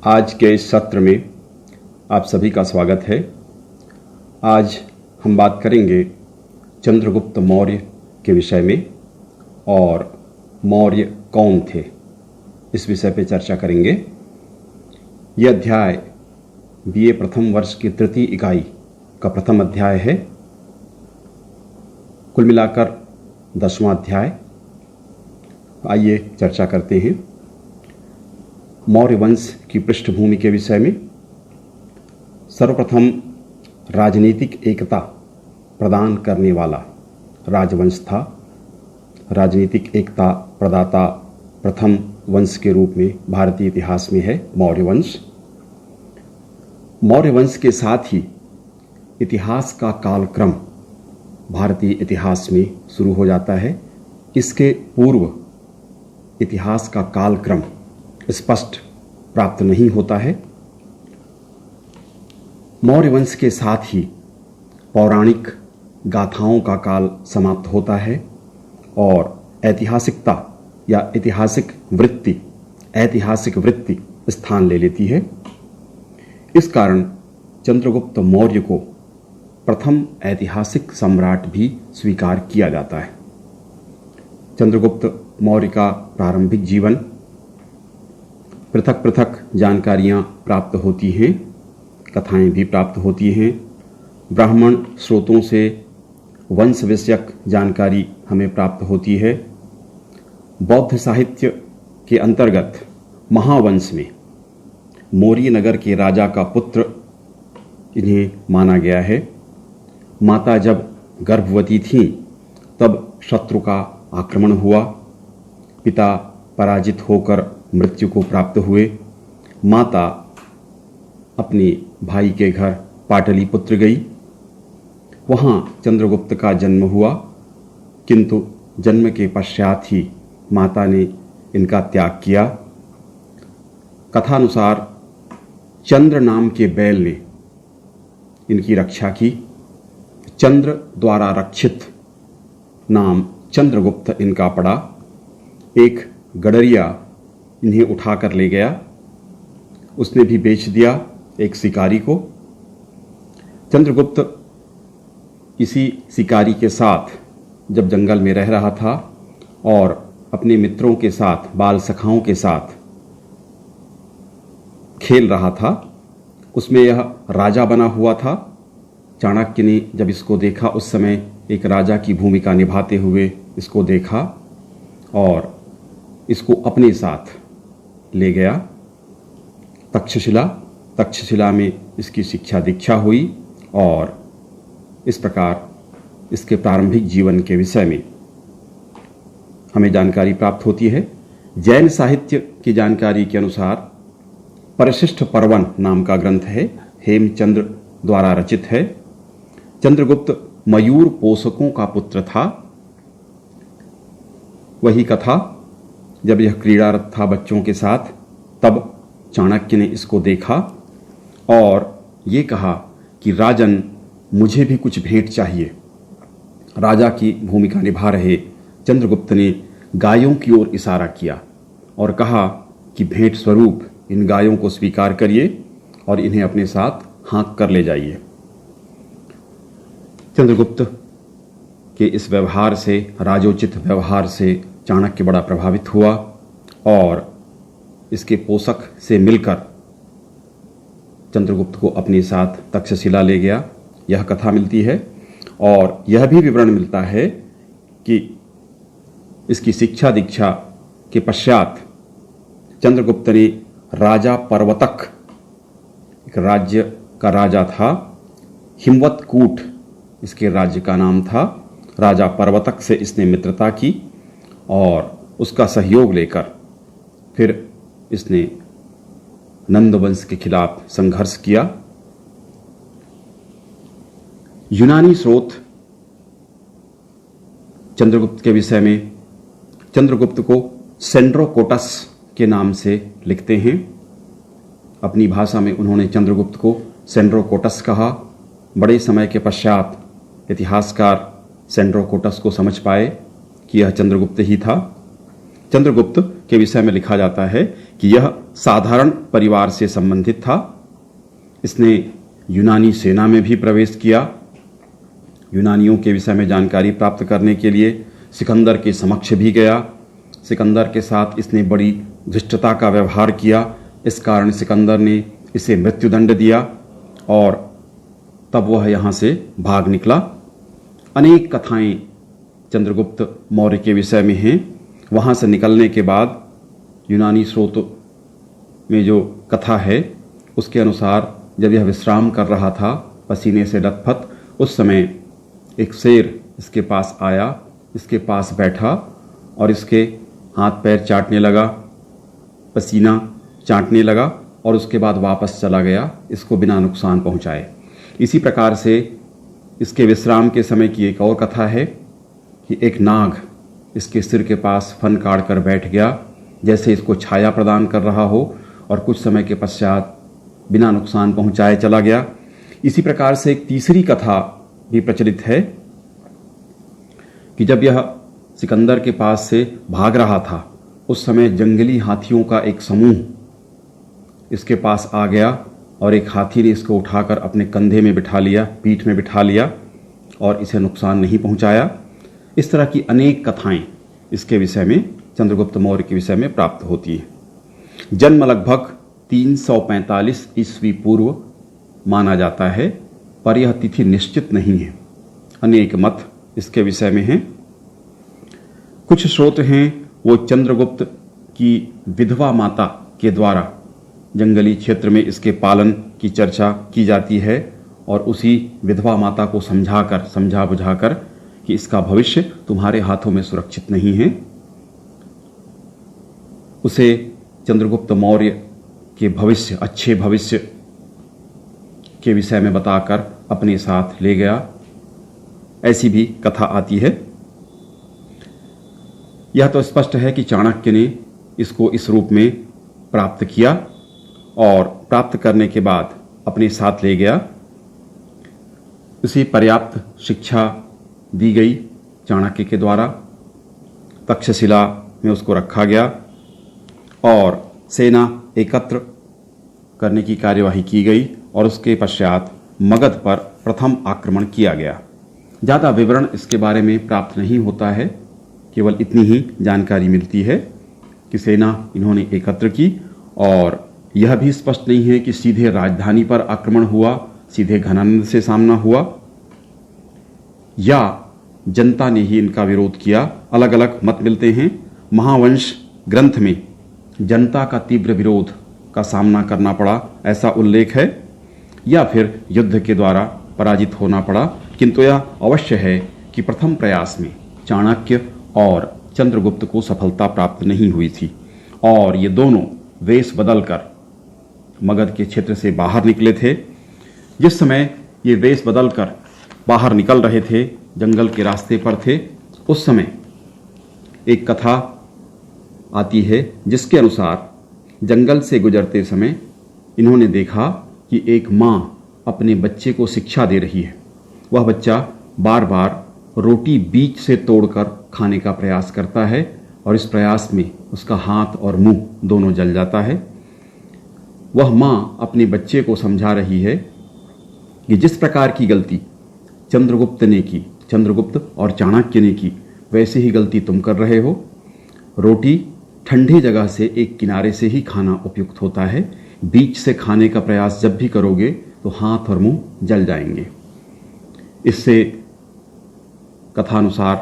आज के इस सत्र में आप सभी का स्वागत है। आज हम बात करेंगे चंद्रगुप्त मौर्य के विषय में और मौर्य कौन थे, इस विषय पे चर्चा करेंगे। यह अध्याय बीए प्रथम वर्ष की तृतीय इकाई का प्रथम अध्याय है। कुल मिलाकर 10वां अध्याय। आइए चर्चा करते हैं मौर्य वंश की पृष्ठभूमि के विषय में। सर्वप्रथम राजनीतिक एकता प्रदान करने वाला राजवंश था। राजनीतिक एकता प्रदाता प्रथम वंश के रूप में भारतीय इतिहास में है मौर्य वंश। मौर्य वंश के साथ ही इतिहास का कालक्रम भारतीय इतिहास में शुरू हो जाता है। इसके पूर्व इतिहास का कालक्रम स्पष्ट प्राप्त नहीं होता है। मौर्य वंश के साथ ही पौराणिक गाथाओं का काल समाप्त होता है और ऐतिहासिकता या ऐतिहासिक वृत्ति स्थान ले लेती है। इस कारण चंद्रगुप्त मौर्य को प्रथम ऐतिहासिक सम्राट भी स्वीकार किया जाता है। चंद्रगुप्त मौर्य का प्रारंभिक जीवन, पृथक पृथक जानकारियां प्राप्त होती हैं, कथाएं भी प्राप्त होती हैं। ब्राह्मण स्रोतों से वंश विषयक जानकारी हमें प्राप्त होती है। बौद्ध साहित्य के अंतर्गत महावंश में मौर्य नगर के राजा का पुत्र इन्हें माना गया है। माता जब गर्भवती थीं तब शत्रु का आक्रमण हुआ। पिता पराजित होकर मृत्यु को प्राप्त हुए। माता अपने भाई के घर पाटलिपुत्र गई। वहाँ चंद्रगुप्त का जन्म हुआ, किंतु जन्म के पश्चात ही माता ने इनका त्याग किया। कथानुसार चंद्र नाम के बैल ने इनकी रक्षा की। चंद्र द्वारा रक्षित नाम चंद्रगुप्त इनका पड़ा। एक गडरिया इन्हें उठाकर ले गया, उसने भी बेच दिया एक शिकारी को। चंद्रगुप्त इसी शिकारी के साथ जब जंगल में रह रहा था और अपने मित्रों के साथ, बाल सखाओं के साथ खेल रहा था, उसमें यह राजा बना हुआ था। चाणक्य ने जब इसको देखा, उस समय एक राजा की भूमिका निभाते हुए इसको देखा और इसको अपने साथ ले गया तक्षशिला में इसकी शिक्षा दीक्षा हुई और इस प्रकार इसके प्रारंभिक जीवन के विषय में हमें जानकारी प्राप्त होती है। जैन साहित्य की जानकारी के अनुसार परिशिष्ट पर्वन नाम का ग्रंथ है, हेमचंद्र द्वारा रचित है। चंद्रगुप्त मयूर पोषकों का पुत्र था। वही कथा, जब यह क्रीड़ारत था बच्चों के साथ, तब चाणक्य ने इसको देखा और ये कहा कि राजन, मुझे भी कुछ भेंट चाहिए। राजा की भूमिका निभा रहे चंद्रगुप्त ने गायों की ओर इशारा किया और कहा कि भेंट स्वरूप इन गायों को स्वीकार करिए और इन्हें अपने साथ हाँक कर ले जाइए। चंद्रगुप्त के इस व्यवहार से, राजोचित व्यवहार से चाणक्य बड़ा प्रभावित हुआ और इसके पोषक से मिलकर चंद्रगुप्त को अपने साथ तक्षशिला ले गया। यह कथा मिलती है और यह भी विवरण मिलता है कि इसकी शिक्षा दीक्षा के पश्चात चंद्रगुप्त ने राजा पर्वतक, एक राज्य का राजा था, हिमवतकूट इसके राज्य का नाम था, राजा पर्वतक से इसने मित्रता की और उसका सहयोग लेकर फिर इसने नंद वंश के खिलाफ संघर्ष किया। यूनानी स्रोत चंद्रगुप्त के विषय में चंद्रगुप्त को सेंड्रोकोटस के नाम से लिखते हैं। अपनी भाषा में उन्होंने चंद्रगुप्त को सेंड्रोकोटस कहा। बड़े समय के पश्चात इतिहासकार सेंड्रोकोटस को समझ पाए कि यह चंद्रगुप्त ही था चंद्रगुप्त के विषय में लिखा जाता है कि यह साधारण परिवार से संबंधित था। इसने यूनानी सेना में भी प्रवेश किया। यूनानियों के विषय में जानकारी प्राप्त करने के लिए सिकंदर के समक्ष भी गया। सिकंदर के साथ इसने बड़ी धृष्टता का व्यवहार किया। इस कारण सिकंदर ने इसे मृत्युदंड दिया और तब वह यहाँ से भाग निकला। अनेक कथाएं चंद्रगुप्त मौर्य के विषय में हैं। वहाँ से निकलने के बाद यूनानी स्रोत में जो कथा है उसके अनुसार जब यह विश्राम कर रहा था पसीने से लथपथ, उस समय एक शेर इसके पास आया, इसके पास बैठा और इसके हाथ पैर चाटने लगा, पसीना चाटने लगा और उसके बाद वापस चला गया, इसको बिना नुकसान पहुंचाए। इसी प्रकार से इसके विश्राम के समय की एक और कथा है कि एक नाग इसके सिर के पास फन काट कर बैठ गया, जैसे इसको छाया प्रदान कर रहा हो, और कुछ समय के पश्चात बिना नुकसान पहुंचाए चला गया। इसी प्रकार से एक तीसरी कथा भी प्रचलित है कि जब यह सिकंदर के पास से भाग रहा था उस समय जंगली हाथियों का एक समूह इसके पास आ गया और एक हाथी ने इसको उठाकर अपने कंधे में बिठा लिया, पीठ में बिठा लिया और इसे नुकसान नहीं पहुंचाया। इस तरह की अनेक कथाएं इसके विषय में, चंद्रगुप्त मौर्य के विषय में प्राप्त होती हैं। जन्म लगभग 345 ईस्वी पूर्व माना जाता है, पर यह तिथि निश्चित नहीं है। अनेक मत इसके विषय में हैं। कुछ स्रोत हैं वो चंद्रगुप्त की विधवा माता के द्वारा जंगली क्षेत्र में इसके पालन की चर्चा की जाती है और उसी विधवा माता को समझा बुझाकर कि इसका भविष्य तुम्हारे हाथों में सुरक्षित नहीं है, उसे चंद्रगुप्त मौर्य के भविष्य, अच्छे भविष्य के विषय में बताकर अपने साथ ले गया। ऐसी भी कथा आती है। यह तो स्पष्ट है कि चाणक्य ने इसको इस रूप में प्राप्त किया और प्राप्त करने के बाद अपने साथ ले गया। उसे पर्याप्त शिक्षा दी गई चाणक्य के द्वारा। तक्षशिला में उसको रखा गया और सेना एकत्र करने की कार्यवाही की गई और उसके पश्चात मगध पर प्रथम आक्रमण किया गया। ज़्यादा विवरण इसके बारे में प्राप्त नहीं होता है, केवल इतनी ही जानकारी मिलती है कि सेना इन्होंने एकत्र की और यह भी स्पष्ट नहीं है कि सीधे राजधानी पर आक्रमण हुआ, सीधे घनानंद से सामना हुआ, या जनता ने ही इनका विरोध किया। अलग अलग मत मिलते हैं। महावंश ग्रंथ में जनता का तीव्र विरोध का सामना करना पड़ा ऐसा उल्लेख है, या फिर युद्ध के द्वारा पराजित होना पड़ा। किंतु यह अवश्य है कि प्रथम प्रयास में चाणक्य और चंद्रगुप्त को सफलता प्राप्त नहीं हुई थी और ये दोनों वेश बदलकर मगध के क्षेत्र से बाहर निकले थे। जिस समय ये वेश बदलकर बाहर निकल रहे थे, जंगल के रास्ते पर थे, उस समय एक कथा आती है जिसके अनुसार जंगल से गुजरते समय इन्होंने देखा कि एक माँ अपने बच्चे को शिक्षा दे रही है। वह बच्चा बार बार रोटी बीच से तोड़कर खाने का प्रयास करता है और इस प्रयास में उसका हाथ और मुंह दोनों जल जाता है। वह माँ अपने बच्चे को समझा रही है कि जिस प्रकार की गलती चंद्रगुप्त और चाणक्य ने की, वैसे ही गलती तुम कर रहे हो। रोटी ठंडी जगह से एक किनारे से ही खाना उपयुक्त होता है। बीच से खाने का प्रयास जब भी करोगे तो हाथ और मुंह जल जाएंगे। इससे कथानुसार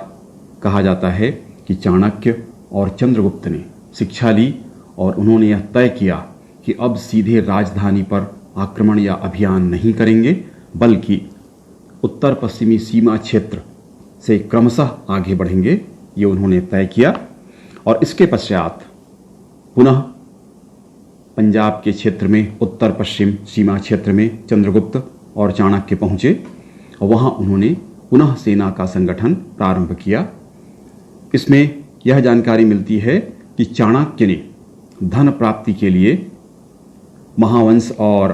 कहा जाता है कि चाणक्य और चंद्रगुप्त ने शिक्षा ली और उन्होंने यह तय किया कि अब सीधे राजधानी पर आक्रमण या अभियान नहीं करेंगे, बल्कि उत्तर पश्चिमी सीमा क्षेत्र से क्रमशः आगे बढ़ेंगे। ये उन्होंने तय किया और इसके पश्चात पुनः पंजाब के क्षेत्र में उत्तर पश्चिम सीमा क्षेत्र में चंद्रगुप्त और चाणक्य पहुंचे और वहां उन्होंने पुनः सेना का संगठन प्रारंभ किया। इसमें यह जानकारी मिलती है कि चाणक्य ने धन प्राप्ति के लिए महावंश और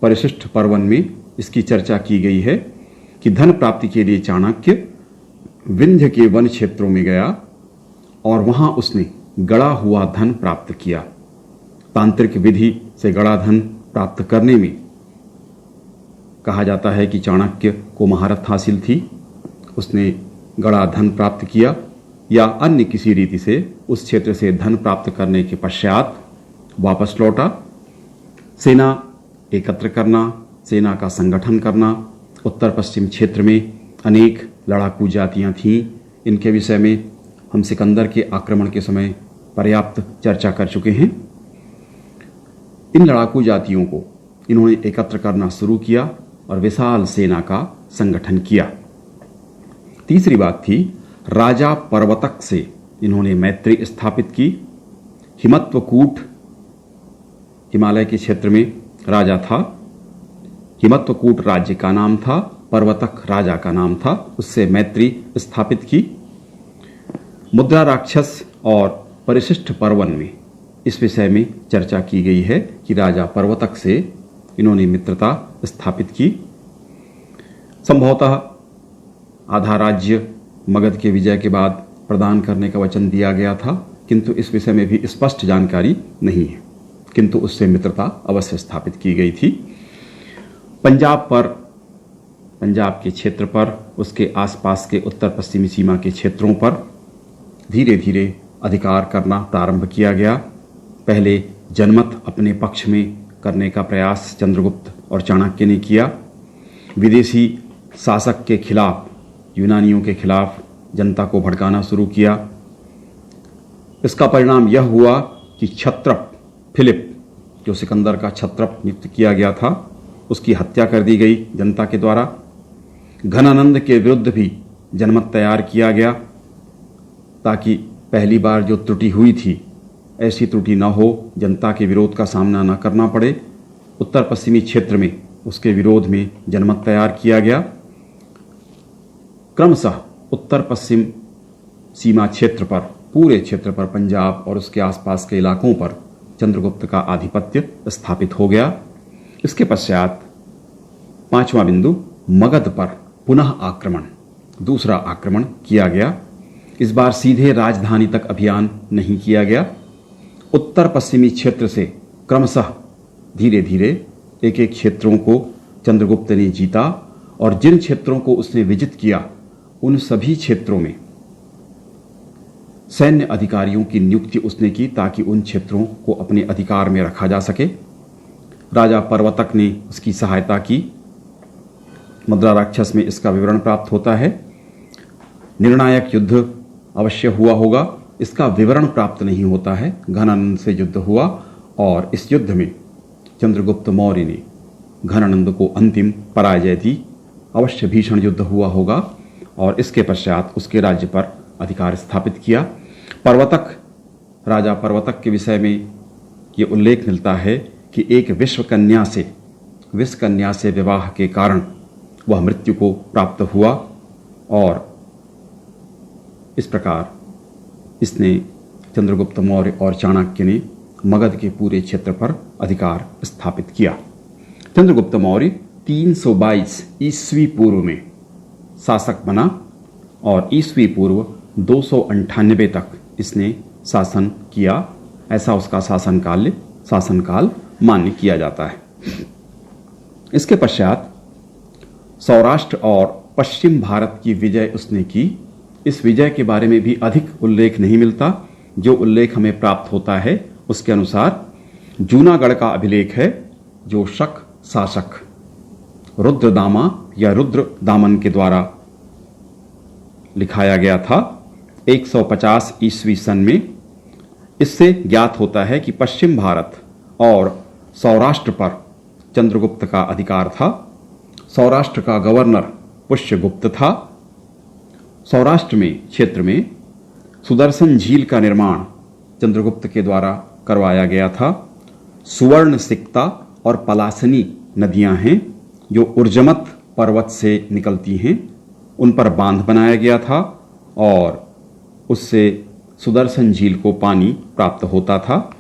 परिशिष्ट पर्वन में इसकी चर्चा की गई है कि धन प्राप्ति के लिए चाणक्य विंध्य के वन क्षेत्रों में गया और वहां उसने गड़ा हुआ धन प्राप्त किया। तांत्रिक विधि से गड़ा धन प्राप्त करने में कहा जाता है कि चाणक्य को महारत हासिल थी। उसने गड़ा धन प्राप्त किया या अन्य किसी रीति से उस क्षेत्र से धन प्राप्त करने के पश्चात वापस लौटा। सेना एकत्र करना, सेना का संगठन करना। उत्तर पश्चिम क्षेत्र में अनेक लड़ाकू जातियां थीं। इनके विषय में हम सिकंदर के आक्रमण के समय पर्याप्त चर्चा कर चुके हैं। इन लड़ाकू जातियों को इन्होंने एकत्र करना शुरू किया और विशाल सेना का संगठन किया। तीसरी बात थी, राजा पर्वतक से इन्होंने मैत्री स्थापित की। हिमत्वकूट हिमालय के क्षेत्र में राजा था। हिमत्वकूट राज्य का नाम था, पर्वतक राजा का नाम था। उससे मैत्री स्थापित की। मुद्रा राक्षस और परिशिष्ट पर्वन में इस विषय में चर्चा की गई है कि राजा पर्वतक से इन्होंने मित्रता स्थापित की। संभवतः आधा राज्य मगध के विजय के बाद प्रदान करने का वचन दिया गया था, किंतु इस विषय में भी स्पष्ट जानकारी नहीं है, किंतु उससे मित्रता अवश्य स्थापित की गई थी। पंजाब के क्षेत्र पर, उसके आसपास के उत्तर पश्चिमी सीमा के क्षेत्रों पर धीरे धीरे अधिकार करना प्रारंभ किया गया। पहले जनमत अपने पक्ष में करने का प्रयास चंद्रगुप्त और चाणक्य ने किया। विदेशी शासक के खिलाफ, यूनानियों के खिलाफ जनता को भड़काना शुरू किया। इसका परिणाम यह हुआ कि क्षत्रप फिलिप, जो सिकंदर का क्षत्रप नियुक्त किया गया था, उसकी हत्या कर दी गई जनता के द्वारा। घनानंद के विरुद्ध भी जनमत तैयार किया गया ताकि पहली बार जो त्रुटि हुई थी ऐसी त्रुटि न हो, जनता के विरोध का सामना न करना पड़े। उत्तर पश्चिमी क्षेत्र में उसके विरोध में जनमत तैयार किया गया। क्रमशः उत्तर पश्चिम सीमा क्षेत्र पर, पूरे क्षेत्र पर, पंजाब और उसके आसपास के इलाकों पर चंद्रगुप्त का आधिपत्य स्थापित हो गया। इसके पश्चात पांचवा बिंदु, मगध पर पुनः आक्रमण, दूसरा आक्रमण किया गया। इस बार सीधे राजधानी तक अभियान नहीं किया गया। उत्तर पश्चिमी क्षेत्र से क्रमशः धीरे धीरे एक एक क्षेत्रों को चंद्रगुप्त ने जीता और जिन क्षेत्रों को उसने विजित किया उन सभी क्षेत्रों में सैन्य अधिकारियों की नियुक्ति उसने की ताकि उन क्षेत्रों को अपने अधिकार में रखा जा सके। राजा पर्वतक ने उसकी सहायता की। मुद्रा राक्षस में इसका विवरण प्राप्त होता है। निर्णायक युद्ध अवश्य हुआ होगा, इसका विवरण प्राप्त नहीं होता है। घनानंद से युद्ध हुआ और इस युद्ध में चंद्रगुप्त मौर्य ने घनानंद को अंतिम पराजय दी। अवश्य भीषण युद्ध हुआ होगा और इसके पश्चात उसके राज्य पर अधिकार स्थापित किया। राजा पर्वतक के विषय में ये उल्लेख मिलता है कि एक विषकन्या से विवाह के कारण वह मृत्यु को प्राप्त हुआ और इस प्रकार इसने चंद्रगुप्त मौर्य और चाणक्य ने मगध के पूरे क्षेत्र पर अधिकार स्थापित किया। चंद्रगुप्त मौर्य 322 ईस्वी पूर्व में शासक बना और ईस्वी पूर्व 298 तक इसने शासन किया। ऐसा उसका शासनकाल मान्य किया जाता है। इसके पश्चात सौराष्ट्र और पश्चिम भारत की विजय उसने की। इस विजय के बारे में भी अधिक उल्लेख नहीं मिलता। जो उल्लेख हमें प्राप्त होता है उसके अनुसार जूनागढ़ का अभिलेख है, जो शक शासक रुद्रदामा या रुद्रदामन के द्वारा लिखाया गया था 150 ईस्वी सन में। इससे ज्ञात होता है कि पश्चिम भारत और सौराष्ट्र पर चंद्रगुप्त का अधिकार था। सौराष्ट्र का गवर्नर पुष्यगुप्त था। सौराष्ट्र में क्षेत्र में सुदर्शन झील का निर्माण चंद्रगुप्त के द्वारा करवाया गया था। सुवर्ण सिक्ता और पलासनी नदियां हैं जो उर्जमत पर्वत से निकलती हैं, उन पर बांध बनाया गया था और उससे सुदर्शन झील को पानी प्राप्त होता था।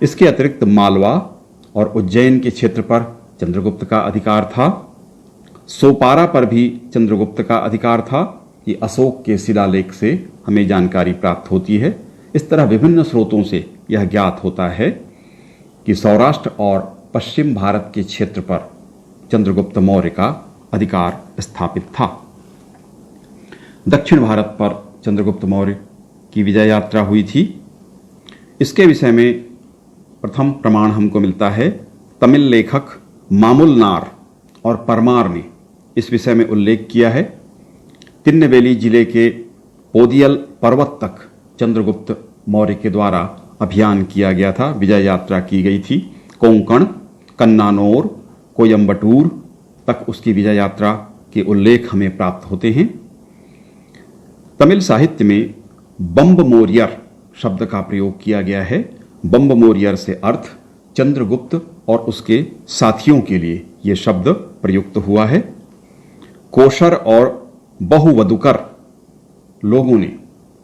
इसके अतिरिक्त मालवा और उज्जैन के क्षेत्र पर चंद्रगुप्त का अधिकार था। सोपारा पर भी चंद्रगुप्त का अधिकार था। ये अशोक के शिलालेख से हमें जानकारी प्राप्त होती है। इस तरह विभिन्न स्रोतों से यह ज्ञात होता है कि सौराष्ट्र और पश्चिम भारत के क्षेत्र पर चंद्रगुप्त मौर्य का अधिकार स्थापित था। दक्षिण भारत पर चंद्रगुप्त मौर्य की विजय यात्रा हुई थी। इसके विषय में प्रथम प्रमाण हमको मिलता है तमिल लेखक मामुलनार और परमार ने इस विषय में उल्लेख किया है। तिरुनेलवेली जिले के पोदियल पर्वत तक चंद्रगुप्त मौर्य के द्वारा अभियान किया गया था, विजय यात्रा की गई थी। कोंकण, कन्नानौर, कोयम्बटूर तक उसकी विजय यात्रा के उल्लेख हमें प्राप्त होते हैं। तमिल साहित्य में बम्ब मोरियर शब्द का प्रयोग किया गया है। बम्ब मोरियर से अर्थ चंद्रगुप्त और उसके साथियों के लिए यह शब्द प्रयुक्त हुआ है। कोशर और बहुवदुकर लोगों ने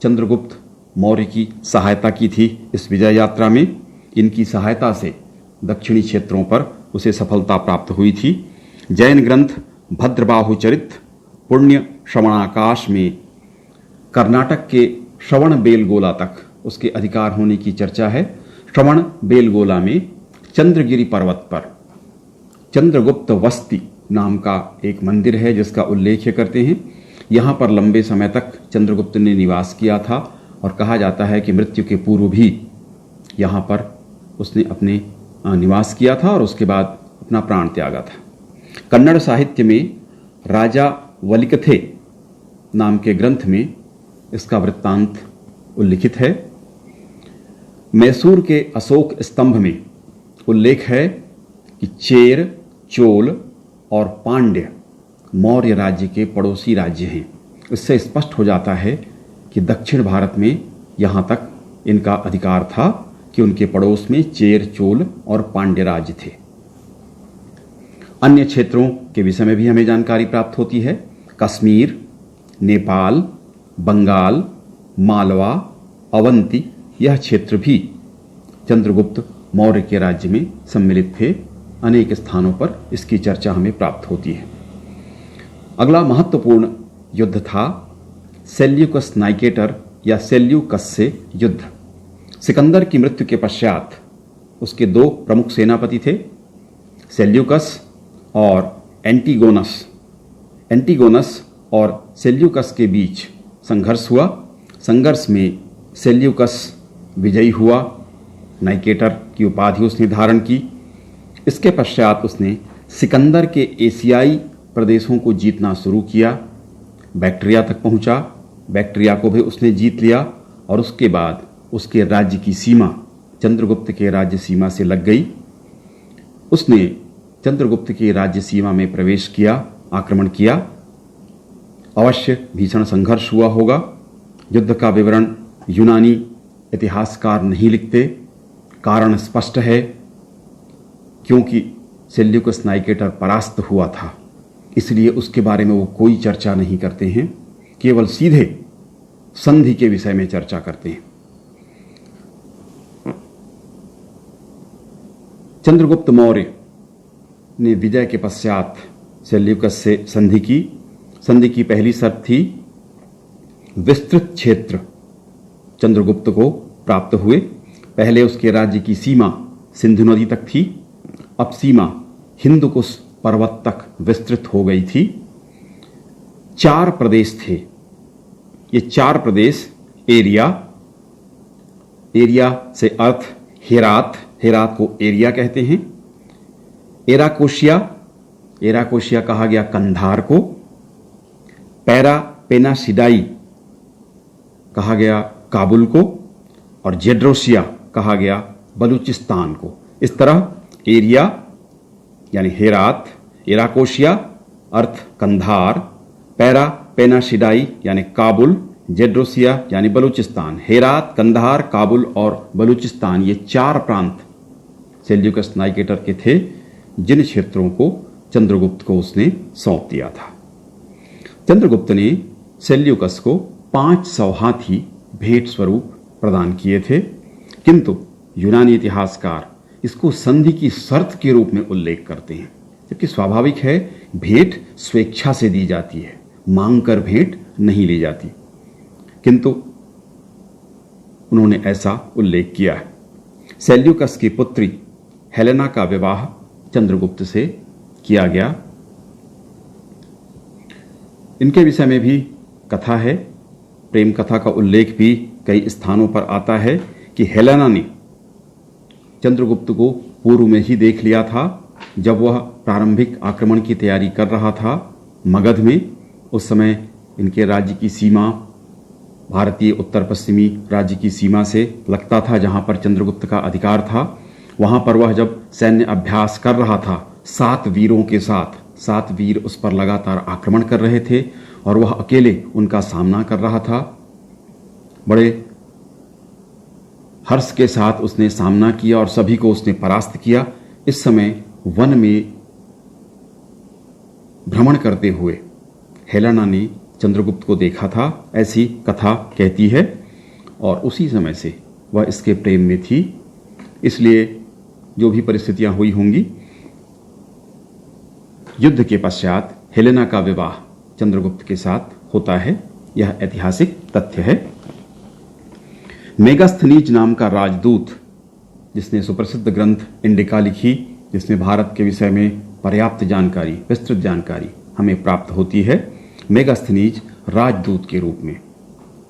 चंद्रगुप्त मौर्य की सहायता की थी इस विजय यात्रा में। इनकी सहायता से दक्षिणी क्षेत्रों पर उसे सफलता प्राप्त हुई थी। जैन ग्रंथ भद्रबाहुचरित पुण्य श्रवणाकाश में कर्नाटक के श्रवण बेलगोला तक उसके अधिकार होने की चर्चा है। श्रवण बेलगोला में चंद्रगिरी पर्वत पर चंद्रगुप्त वस्ती नाम का एक मंदिर है जिसका उल्लेख करते हैं। यहाँ पर लंबे समय तक चंद्रगुप्त ने निवास किया था और कहा जाता है कि मृत्यु के पूर्व भी यहाँ पर उसने अपने निवास किया था और उसके बाद अपना प्राण त्यागा था। कन्नड़ साहित्य में राजा वलिकथे नाम के ग्रंथ में इसका वृत्तांत उल्लिखित है। मैसूर के अशोक स्तंभ में उल्लेख है कि चेर, चोल और पांड्य मौर्य राज्य के पड़ोसी राज्य हैं। इससे स्पष्ट हो जाता है कि दक्षिण भारत में यहाँ तक इनका अधिकार था कि उनके पड़ोस में चेर, चोल और पांड्य राज्य थे। अन्य क्षेत्रों के विषय में भी हमें जानकारी प्राप्त होती है। कश्मीर, नेपाल, बंगाल, मालवा, अवंती यह क्षेत्र भी चंद्रगुप्त मौर्य के राज्य में सम्मिलित थे। अनेक स्थानों पर इसकी चर्चा हमें प्राप्त होती है। अगला महत्वपूर्ण युद्ध था सेल्यूकस नाइकेटर या सेल्यूकस से युद्ध। सिकंदर की मृत्यु के पश्चात उसके दो प्रमुख सेनापति थे, सेल्यूकस और एंटीगोनस। एंटीगोनस और सेल्यूकस के बीच संघर्ष हुआ। संघर्ष में सेल्यूकस विजयी हुआ, नाइकेटर की उपाधि उसने धारण की। इसके पश्चात उसने सिकंदर के एशियाई प्रदेशों को जीतना शुरू किया, बैक्ट्रिया तक पहुंचा, बैक्ट्रिया को भी उसने जीत लिया और उसके बाद उसके राज्य की सीमा चंद्रगुप्त के राज्य सीमा से लग गई। उसने चंद्रगुप्त की राज्य सीमा में प्रवेश किया, आक्रमण किया। अवश्य भीषण संघर्ष हुआ होगा। युद्ध का विवरण यूनानी इतिहासकार नहीं लिखते। कारण स्पष्ट है, क्योंकि सेल्यूकस नाइकेटर परास्त हुआ था, इसलिए उसके बारे में वो कोई चर्चा नहीं करते हैं, केवल सीधे संधि के विषय में चर्चा करते हैं। चंद्रगुप्त मौर्य ने विजय के पश्चात सेल्यूकस से संधि की। संधि की पहली शर्त थी विस्तृत क्षेत्र चंद्रगुप्त को प्राप्त हुए। पहले उसके राज्य की सीमा सिंधु नदी तक थी, अब सीमा हिंदुकुश पर्वत तक विस्तृत हो गई थी। 4 प्रदेश थे। ये 4 प्रदेश एरिया से अर्थ हेरात को एरिया कहते हैं। एराकोशिया कहा गया कंधार को। पेनासिडाई कहा गया काबुल को और जेड्रोसिया कहा गया बलूचिस्तान को। इस तरह एरिया यानी हेरात, एराकोशिया अर्थ कंधार, पेनासिडाई यानी काबुल, जेड्रोसिया यानी बलूचिस्तान। हेरात, कंधार, काबुल और बलूचिस्तान ये 4 प्रांत सेल्यूकस नाइकेटर के थे, जिन क्षेत्रों को चंद्रगुप्त को उसने सौंप दिया था। चंद्रगुप्त ने सेल्यूकस को 500 हाथी भेंट स्वरूप प्रदान किए थे, किंतु यूनानी इतिहासकार इसको संधि की शर्त के रूप में उल्लेख करते हैं, जबकि स्वाभाविक है भेंट स्वेच्छा से दी जाती है, मांग कर भेंट नहीं ली जाती। किंतु उन्होंने ऐसा उल्लेख किया है। सेल्यूकस की पुत्री हेलेना का विवाह चंद्रगुप्त से किया गया। इनके विषय में भी कथा है, प्रेम कथा का उल्लेख भी कई स्थानों पर आता है कि हेलेना ने चंद्रगुप्त को पूर्व में ही देख लिया था। जब वह प्रारंभिक आक्रमण की तैयारी कर रहा था मगध में, उस समय इनके राज्य की सीमा भारतीय उत्तर पश्चिमी राज्य की सीमा से लगता था, जहां पर चंद्रगुप्त का अधिकार था। वहां पर वह जब सैन्य अभ्यास कर रहा था 7 वीरों के साथ, 7 वीर उस पर लगातार आक्रमण कर रहे थे और वह अकेले उनका सामना कर रहा था। बड़े हर्ष के साथ उसने सामना किया और सभी को उसने परास्त किया। इस समय वन में भ्रमण करते हुए हेलेना ने चंद्रगुप्त को देखा था, ऐसी कथा कहती है, और उसी समय से वह इसके प्रेम में थी। इसलिए जो भी परिस्थितियां हुई होंगी, युद्ध के पश्चात हेलेना का विवाह चंद्रगुप्त के साथ होता है, यह ऐतिहासिक तथ्य है। मेगास्थनीज नाम का राजदूत, जिसने सुप्रसिद्ध ग्रंथ इंडिका लिखी, जिसमें भारत के विषय में पर्याप्त जानकारी, विस्तृत जानकारी हमें प्राप्त होती है, मेगास्थनीज राजदूत के रूप में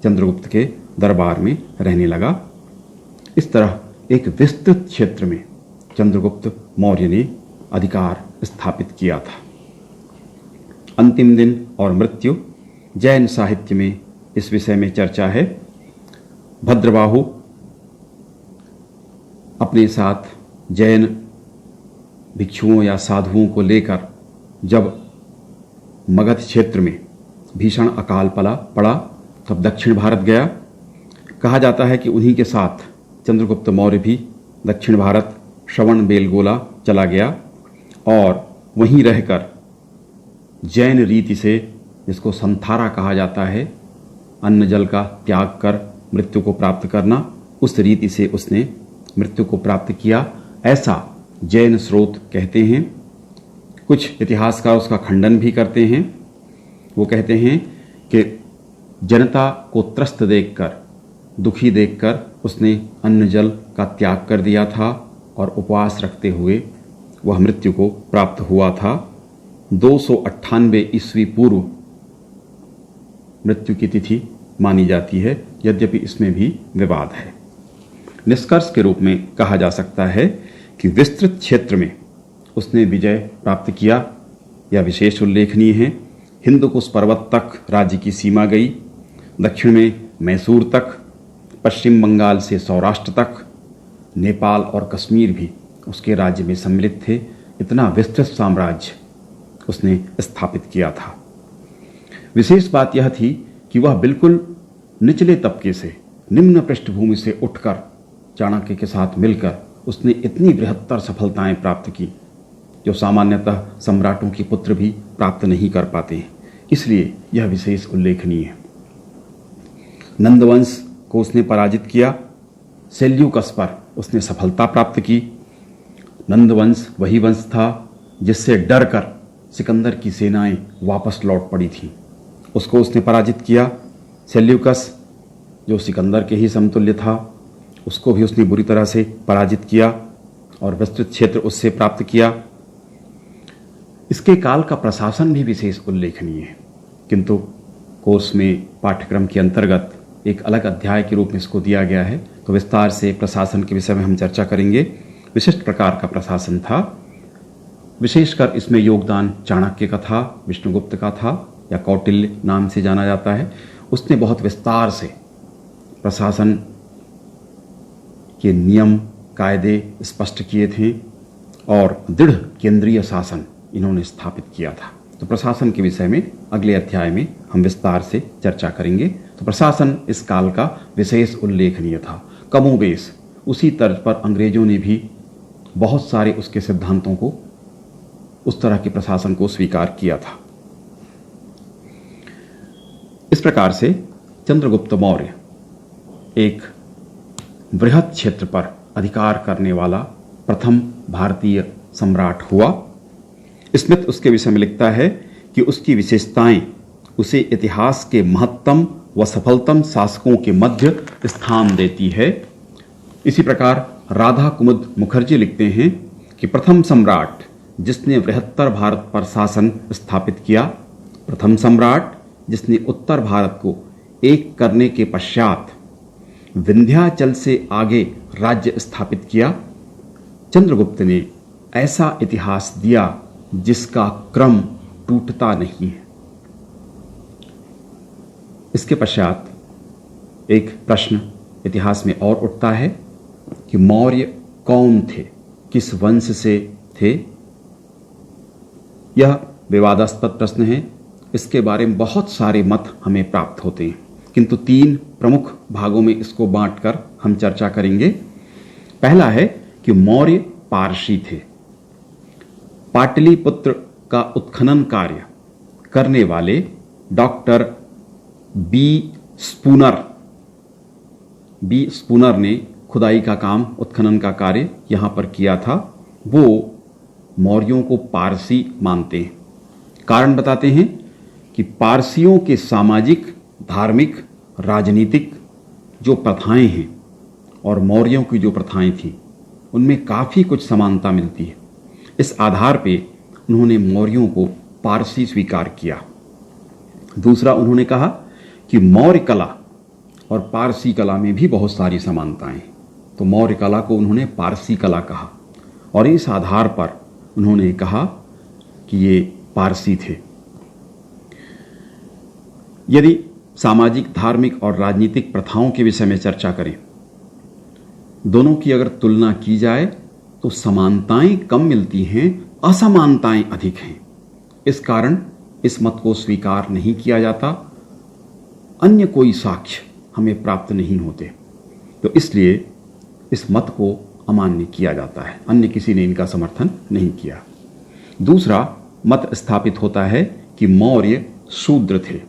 चंद्रगुप्त के दरबार में रहने लगा। इस तरह एक विस्तृत क्षेत्र में चंद्रगुप्त मौर्य ने अधिकार स्थापित किया था। अंतिम दिन और मृत्यु, जैन साहित्य में इस विषय में चर्चा है। भद्रबाहु अपने साथ जैन भिक्षुओं या साधुओं को लेकर जब मगध क्षेत्र में भीषण अकाल पड़ा तब दक्षिण भारत गया। कहा जाता है कि उन्हीं के साथ चंद्रगुप्त मौर्य भी दक्षिण भारत श्रवण बेलगोला चला गया और वहीं रहकर जैन रीति से, जिसको संथारा कहा जाता है, अन्न जल का त्याग कर मृत्यु को प्राप्त करना, उस रीति से उसने मृत्यु को प्राप्त किया, ऐसा जैन स्रोत कहते हैं। कुछ इतिहासकार उसका खंडन भी करते हैं। वो कहते हैं कि जनता को त्रस्त देखकर, दुखी देखकर उसने अन्न जल का त्याग कर दिया था और उपवास रखते हुए वह मृत्यु को प्राप्त हुआ था। 298 ईस्वी पूर्व मृत्यु की तिथि मानी जाती है, यद्यपि इसमें भी विवाद है। निष्कर्ष के रूप में कहा जा सकता है कि विस्तृत क्षेत्र में उसने विजय प्राप्त किया, यह विशेष उल्लेखनीय है। हिंदुकुश पर्वत तक राज्य की सीमा गई, दक्षिण में मैसूर तक, पश्चिम बंगाल से सौराष्ट्र तक, नेपाल और कश्मीर भी उसके राज्य में सम्मिलित थे। इतना विस्तृत साम्राज्य उसने स्थापित किया था। विशेष बात यह थी कि वह बिल्कुल निचले तबके से, निम्न पृष्ठभूमि से उठकर चाणक्य के साथ मिलकर उसने इतनी बृहत्तर सफलताएं प्राप्त की जो सामान्यतः सम्राटों के पुत्र भी प्राप्त नहीं कर पाते हैं। इसलिए यह विशेष उल्लेखनीय है। नंदवंश को उसने पराजित किया, सेल्यूकस पर उसने सफलता प्राप्त की। नंदवंश वही वंश था जिससे डरकर सिकंदर की सेनाएं वापस लौट पड़ी थीं, उसको उसने पराजित किया। सेल्यूकस जो सिकंदर के ही समतुल्य था, उसको भी उसने बुरी तरह से पराजित किया और विस्तृत क्षेत्र उससे प्राप्त किया। इसके काल का प्रशासन भी विशेष उल्लेखनीय है, किंतु कोर्स में पाठ्यक्रम के अंतर्गत एक अलग अध्याय के रूप में इसको दिया गया है, तो विस्तार से प्रशासन के विषय में हम चर्चा करेंगे। विशिष्ट प्रकार का प्रशासन था, विशेषकर इसमें योगदान चाणक्य का था, विष्णुगुप्त का था, या कौटिल्य नाम से जाना जाता है। उसने बहुत विस्तार से प्रशासन के नियम कायदे स्पष्ट किए थे और दृढ़ केंद्रीय शासन इन्होंने स्थापित किया था। तो प्रशासन के विषय में अगले अध्याय में हम विस्तार से चर्चा करेंगे। तो प्रशासन इस काल का विशेष उल्लेखनीय था। कमोबेश उसी तर्ज पर अंग्रेजों ने भी बहुत सारे उसके सिद्धांतों को, उस तरह के प्रशासन को स्वीकार किया था। इस प्रकार से चंद्रगुप्त मौर्य एक बृहत क्षेत्र पर अधिकार करने वाला प्रथम भारतीय सम्राट हुआ। स्मिथ उसके विषय में लिखता है कि उसकी विशेषताएं उसे इतिहास के महत्तम व सफलतम शासकों के मध्य स्थान देती है। इसी प्रकार राधा कुमुद मुखर्जी लिखते हैं कि प्रथम सम्राट जिसने बृहत्तर भारत पर शासन स्थापित किया, प्रथम सम्राट जिसने उत्तर भारत को एक करने के पश्चात विंध्याचल से आगे राज्य स्थापित किया, चंद्रगुप्त ने ऐसा इतिहास दिया जिसका क्रम टूटता नहीं है। इसके पश्चात एक प्रश्न इतिहास में और उठता है कि मौर्य कौन थे, किस वंश से थे। यह विवादास्पद प्रश्न है। इसके बारे में बहुत सारे मत हमें प्राप्त होते हैं, किंतु 3 प्रमुख भागों में इसको बांटकर हम चर्चा करेंगे। पहला है कि मौर्य पारसी थे। पाटलिपुत्र का उत्खनन कार्य करने वाले डॉक्टर बी स्पूनर ने खुदाई का काम, उत्खनन का कार्य यहां पर किया था। वो मौर्यों को पारसी मानते हैं। कारण बताते हैं कि पारसियों के सामाजिक, धार्मिक, राजनीतिक जो प्रथाएं हैं और मौर्यों की जो प्रथाएं थीं उनमें काफ़ी कुछ समानता मिलती है। इस आधार पे उन्होंने मौर्यों को पारसी स्वीकार किया। दूसरा, उन्होंने कहा कि मौर्य कला और पारसी कला में भी बहुत सारी समानताएं हैं, तो मौर्य कला को उन्होंने पारसी कला कहा और इस आधार पर उन्होंने कहा कि ये पारसी थे। यदि सामाजिक, धार्मिक और राजनीतिक प्रथाओं के विषय में चर्चा करें, दोनों की अगर तुलना की जाए तो समानताएं कम मिलती हैं, असमानताएं अधिक हैं। इस कारण इस मत को स्वीकार नहीं किया जाता। अन्य कोई साक्ष्य हमें प्राप्त नहीं होते, तो इसलिए इस मत को अमान्य किया जाता है। अन्य किसी ने इनका समर्थन नहीं किया। दूसरा मत स्थापित होता है कि मौर्य शूद्र थे।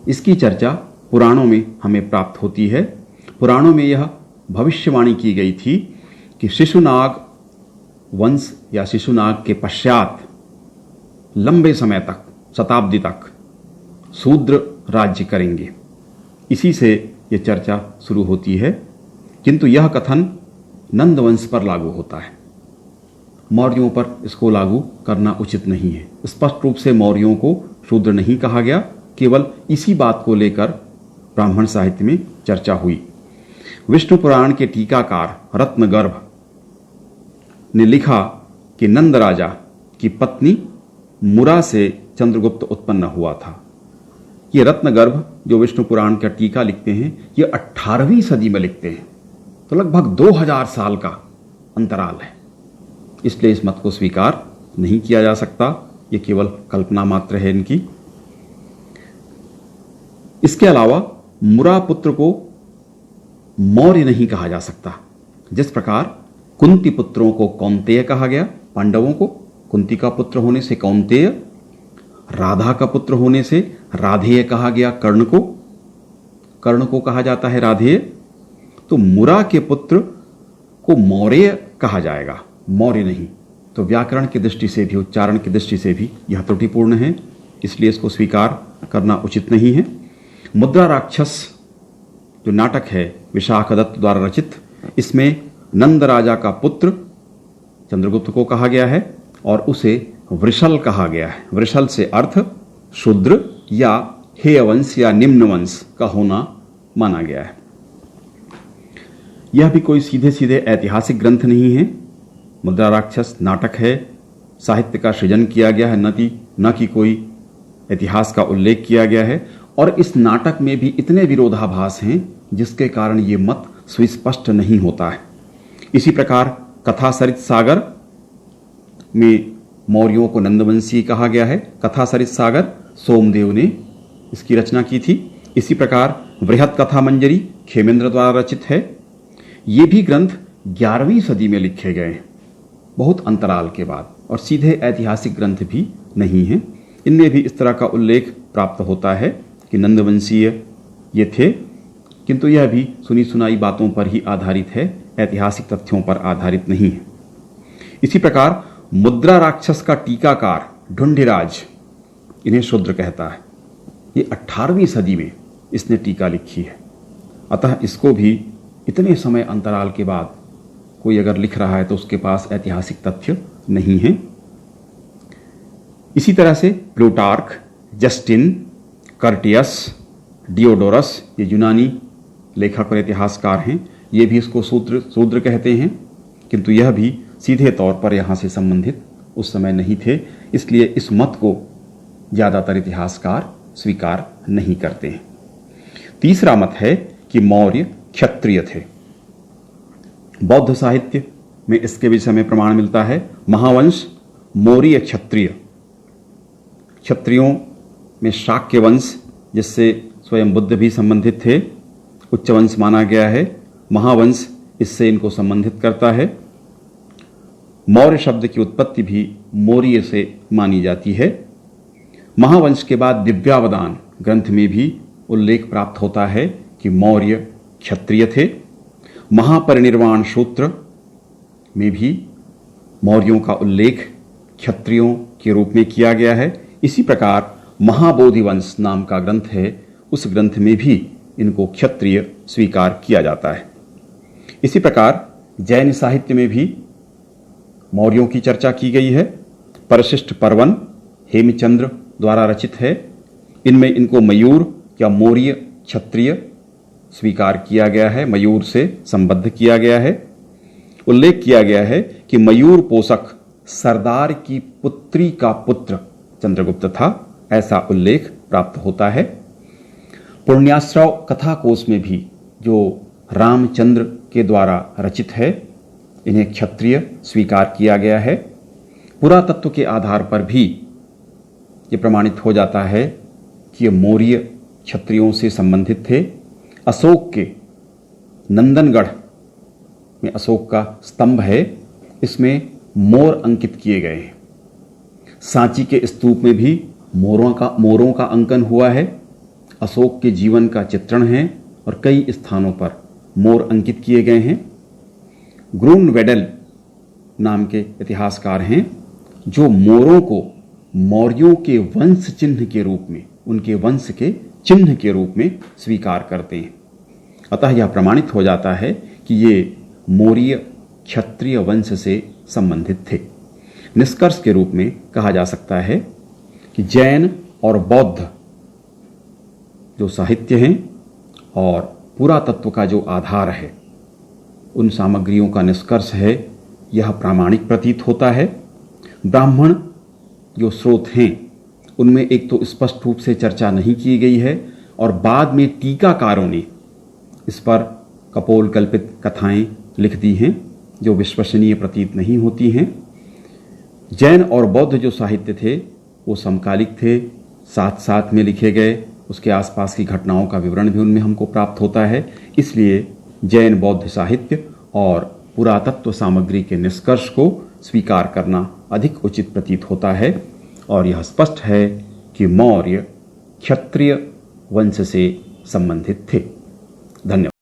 इसकी चर्चा पुराणों में हमें प्राप्त होती है। पुराणों में यह भविष्यवाणी की गई थी कि शिशुनाग वंश या शिशुनाग के पश्चात लंबे समय तक, शताब्दी तक शूद्र राज्य करेंगे। इसी से यह चर्चा शुरू होती है, किंतु यह कथन नंद वंश पर लागू होता है। मौर्यों पर इसको लागू करना उचित नहीं है। स्पष्ट रूप से मौर्यों को शूद्र नहीं कहा गया, केवल इसी बात को लेकर ब्राह्मण साहित्य में चर्चा हुई। विष्णु पुराण के टीकाकार रत्नगर्भ ने लिखा कि नंद राजा की पत्नी मुरा से चंद्रगुप्त उत्पन्न हुआ था। ये रत्नगर्भ जो विष्णु पुराण का टीका लिखते हैं, ये 18वीं सदी में लिखते हैं, तो लगभग 2000 साल का अंतराल है। इसलिए इस मत को स्वीकार नहीं किया जा सकता। ये केवल कल्पना मात्र है इनकी। इसके अलावा मुरा पुत्र को मौर्य नहीं कहा जा सकता। जिस प्रकार कुंती पुत्रों को कौंतेय कहा गया, पांडवों को कुंती का पुत्र होने से कौंतेय, राधा का पुत्र होने से राधेय कहा गया, कर्ण को कहा जाता है राधेय, तो मुरा के पुत्र को मौर्य कहा जाएगा, मौर्य नहीं। तो व्याकरण की दृष्टि से भी, उच्चारण की दृष्टि से भी यह त्रुटिपूर्ण है, इसलिए इसको स्वीकार करना उचित नहीं है। मुद्रा राक्षस जो नाटक है विशाखदत्त द्वारा रचित, इसमें नंद राजा का पुत्र चंद्रगुप्त को कहा गया है और उसे वृषल कहा गया है। वृषल से अर्थ शूद्र या हेय वंश या निम्न वंश का होना माना गया है। यह भी कोई सीधे सीधे ऐतिहासिक ग्रंथ नहीं है। मुद्रा राक्षस नाटक है, साहित्य का सृजन किया गया है, न कि कोई इतिहास का उल्लेख किया गया है। और इस नाटक में भी इतने विरोधाभास हैं जिसके कारण ये मत सुस्पष्ट नहीं होता है। इसी प्रकार कथा सरित सागर में मौर्यों को नंदवंशी कहा गया है। कथा सरित सागर सोमदेव ने इसकी रचना की थी। इसी प्रकार बृहत कथा मंजरी खेमेंद्र द्वारा रचित है। ये भी ग्रंथ 11वीं सदी में लिखे गए हैं, बहुत अंतराल के बाद, और सीधे ऐतिहासिक ग्रंथ भी नहीं हैं। इनमें भी इस तरह का उल्लेख प्राप्त होता है कि नंदवंशीय ये थे, किंतु यह भी सुनी सुनाई बातों पर ही आधारित है, ऐतिहासिक तथ्यों पर आधारित नहीं है। इसी प्रकार मुद्रा राक्षस का टीकाकार ढुंढिराज इन्हें शूद्र कहता है। ये 18वीं सदी में इसने टीका लिखी है। अतः इसको भी इतने समय अंतराल के बाद कोई अगर लिख रहा है तो उसके पास ऐतिहासिक तथ्य नहीं है। इसी तरह से प्लूटार्क, जस्टिन, कर्टियस, डियोडोरस, ये यूनानी लेखक और इतिहासकार हैं, ये भी इसको शूद्र कहते हैं, किंतु यह भी सीधे तौर पर यहाँ से संबंधित उस समय नहीं थे, इसलिए इस मत को ज़्यादातर इतिहासकार स्वीकार नहीं करते हैं। तीसरा मत है कि मौर्य क्षत्रिय थे। बौद्ध साहित्य में इसके विषय में प्रमाण मिलता है। महावंश मौर्य क्षत्रिय, क्षत्रियों में शाक्य वंश जिससे स्वयं बुद्ध भी संबंधित थे, उच्च वंश माना गया है। महावंश इससे इनको संबंधित करता है। मौर्य शब्द की उत्पत्ति भी मौर्य से मानी जाती है। महावंश के बाद दिव्यावदान ग्रंथ में भी उल्लेख प्राप्त होता है कि मौर्य क्षत्रिय थे। महापरिनिर्वाण सूत्र में भी मौर्यों का उल्लेख क्षत्रियों के रूप में किया गया है। इसी प्रकार महाबोधिवंश नाम का ग्रंथ है, उस ग्रंथ में भी इनको क्षत्रिय स्वीकार किया जाता है। इसी प्रकार जैन साहित्य में भी मौर्यों की चर्चा की गई है। परशिष्ट पर्वन हेमचंद्र द्वारा रचित है। इनमें इनको मयूर या मौर्य क्षत्रिय स्वीकार किया गया है, मयूर से संबद्ध किया गया है। उल्लेख किया गया है कि मयूर पोषक सरदार की पुत्री का पुत्र चंद्रगुप्त था, ऐसा उल्लेख प्राप्त होता है। पुण्याश्रव कथा कोश में भी जो रामचंद्र के द्वारा रचित है, इन्हें क्षत्रिय स्वीकार किया गया है। पुरातत्व के आधार पर भी ये प्रमाणित हो जाता है कि ये मौर्य क्षत्रियों से संबंधित थे। अशोक के नंदनगढ़ में अशोक का स्तंभ है, इसमें मोर अंकित किए गए हैं। सांची के स्तूप में भी मोरों का अंकन हुआ है। अशोक के जीवन का चित्रण है और कई स्थानों पर मोर अंकित किए गए हैं। ग्रूनवेडल नाम के इतिहासकार हैं जो मोरों को मौर्यों के वंश चिन्ह के रूप में, उनके वंश के चिन्ह के रूप में स्वीकार करते हैं। अतः यह प्रमाणित हो जाता है कि ये मौर्य क्षत्रिय वंश से संबंधित थे। निष्कर्ष के रूप में कहा जा सकता है कि जैन और बौद्ध जो साहित्य हैं और पुरातत्व का जो आधार है, उन सामग्रियों का निष्कर्ष है यह प्रामाणिक प्रतीत होता है। ब्राह्मण जो स्रोत हैं उनमें एक तो स्पष्ट रूप से चर्चा नहीं की गई है और बाद में टीकाकारों ने इस पर कपोल कल्पित कथाएं लिख दी हैं जो विश्वसनीय प्रतीत नहीं होती हैं। जैन और बौद्ध जो साहित्य थे वो समकालिक थे, साथ साथ में लिखे गए, उसके आसपास की घटनाओं का विवरण भी उनमें हमको प्राप्त होता है। इसलिए जैन बौद्ध साहित्य और पुरातत्व सामग्री के निष्कर्ष को स्वीकार करना अधिक उचित प्रतीत होता है और यह स्पष्ट है कि मौर्य क्षत्रिय वंश से संबंधित थे। धन्यवाद।